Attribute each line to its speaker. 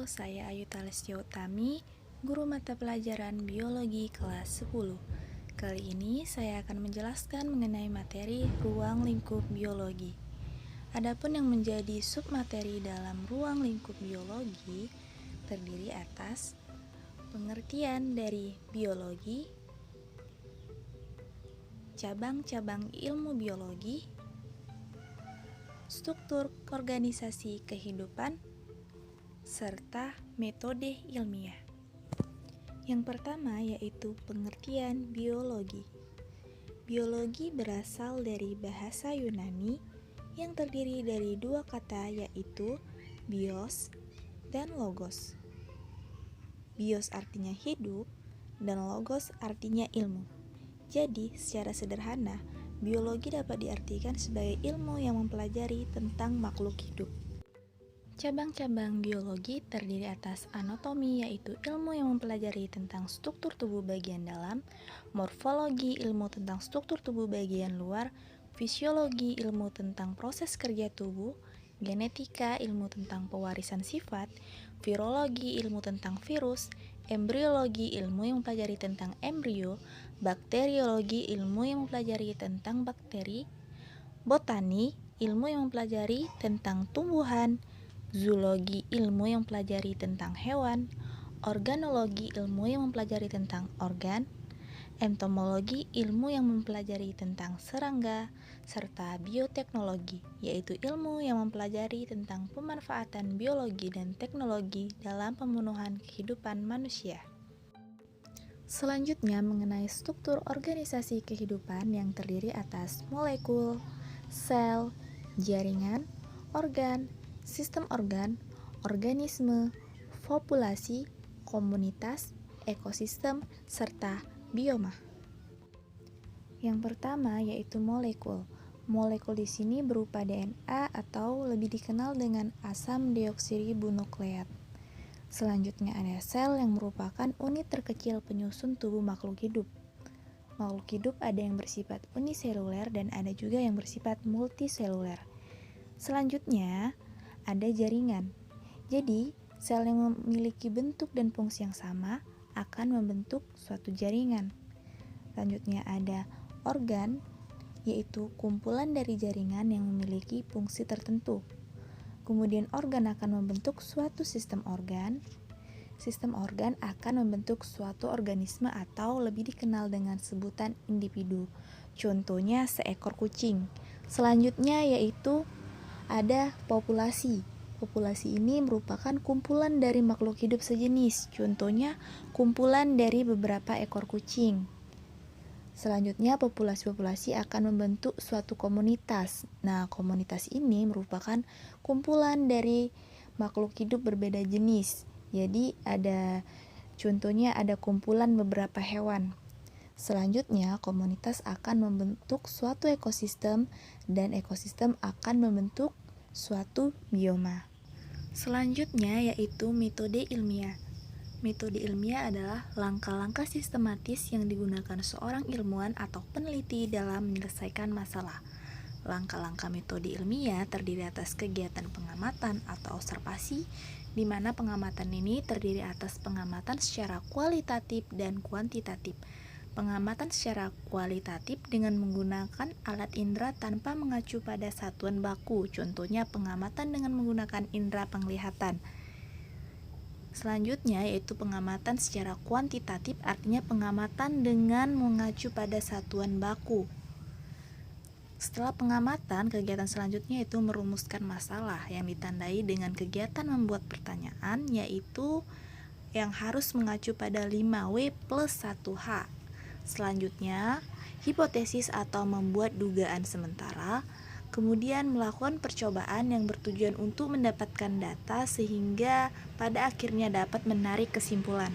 Speaker 1: Halo, saya Ayu Talestia Utami, guru mata pelajaran biologi kelas 10. Kali ini saya akan menjelaskan mengenai materi ruang lingkup biologi. Adapun yang menjadi submateri dalam ruang lingkup biologi terdiri atas pengertian dari biologi, cabang-cabang ilmu biologi, struktur organisasi kehidupan, serta metode ilmiah. Yang pertama yaitu pengertian biologi. Biologi berasal dari bahasa Yunani yang terdiri dari dua kata yaitu bios dan logos. Bios artinya hidup dan logos artinya ilmu. Jadi, secara sederhana, biologi dapat diartikan sebagai ilmu yang mempelajari tentang makhluk hidup. Cabang-cabang biologi terdiri atas anatomi, yaitu ilmu yang mempelajari tentang struktur tubuh bagian dalam, morfologi, ilmu tentang struktur tubuh bagian luar, fisiologi, ilmu tentang proses kerja tubuh, genetika, ilmu tentang pewarisan sifat, virologi, ilmu tentang virus, embriologi, ilmu yang mempelajari tentang embrio, bakteriologi, ilmu yang mempelajari tentang bakteri, botani, ilmu yang mempelajari tentang tumbuhan, zoologi, ilmu yang mempelajari tentang hewan, organologi, ilmu yang mempelajari tentang organ, entomologi, ilmu yang mempelajari tentang serangga, serta bioteknologi, yaitu ilmu yang mempelajari tentang pemanfaatan biologi dan teknologi dalam pemenuhan kehidupan manusia. Selanjutnya mengenai struktur organisasi kehidupan yang terdiri atas molekul, sel, jaringan, organ, sistem organ, organisme, populasi, komunitas, ekosistem, serta bioma. Yang pertama yaitu molekul. Molekul di sini berupa DNA atau lebih dikenal dengan asam deoksiribonukleat. Selanjutnya ada sel yang merupakan unit terkecil penyusun tubuh makhluk hidup. Makhluk hidup ada yang bersifat uniseluler dan ada juga yang bersifat multiseluler. Selanjutnya ada jaringan. Jadi, sel yang memiliki bentuk dan fungsi yang sama akan membentuk suatu jaringan. Selanjutnya ada organ, yaitu kumpulan dari jaringan yang memiliki fungsi tertentu. Kemudian organ akan membentuk suatu sistem organ. Sistem organ akan membentuk suatu organisme atau lebih dikenal dengan sebutan individu. Contohnya seekor kucing. Selanjutnya yaitu ada populasi. Populasi ini merupakan kumpulan dari makhluk hidup sejenis. Contohnya kumpulan dari beberapa ekor kucing. Selanjutnya populasi-populasi akan membentuk suatu komunitas. Nah, komunitas ini merupakan kumpulan dari makhluk hidup berbeda jenis. Jadi contohnya ada kumpulan beberapa hewan. Selanjutnya, komunitas akan membentuk suatu ekosistem dan ekosistem akan membentuk suatu bioma. Selanjutnya yaitu metode ilmiah. Metode ilmiah adalah langkah-langkah sistematis yang digunakan seorang ilmuwan atau peneliti dalam menyelesaikan masalah. Langkah-langkah metode ilmiah terdiri atas kegiatan pengamatan atau observasi, di mana pengamatan ini terdiri atas pengamatan secara kualitatif dan kuantitatif. Pengamatan secara kualitatif dengan menggunakan alat indera tanpa mengacu pada satuan baku, contohnya pengamatan dengan menggunakan indera penglihatan. Selanjutnya yaitu pengamatan secara kuantitatif, artinya pengamatan dengan mengacu pada satuan baku. Setelah pengamatan, kegiatan selanjutnya yaitu merumuskan masalah yang ditandai dengan kegiatan membuat pertanyaan, yaitu yang harus mengacu pada 5W plus 1H. Selanjutnya, hipotesis atau membuat dugaan sementara, kemudian melakukan percobaan yang bertujuan untuk mendapatkan data sehingga pada akhirnya dapat menarik kesimpulan.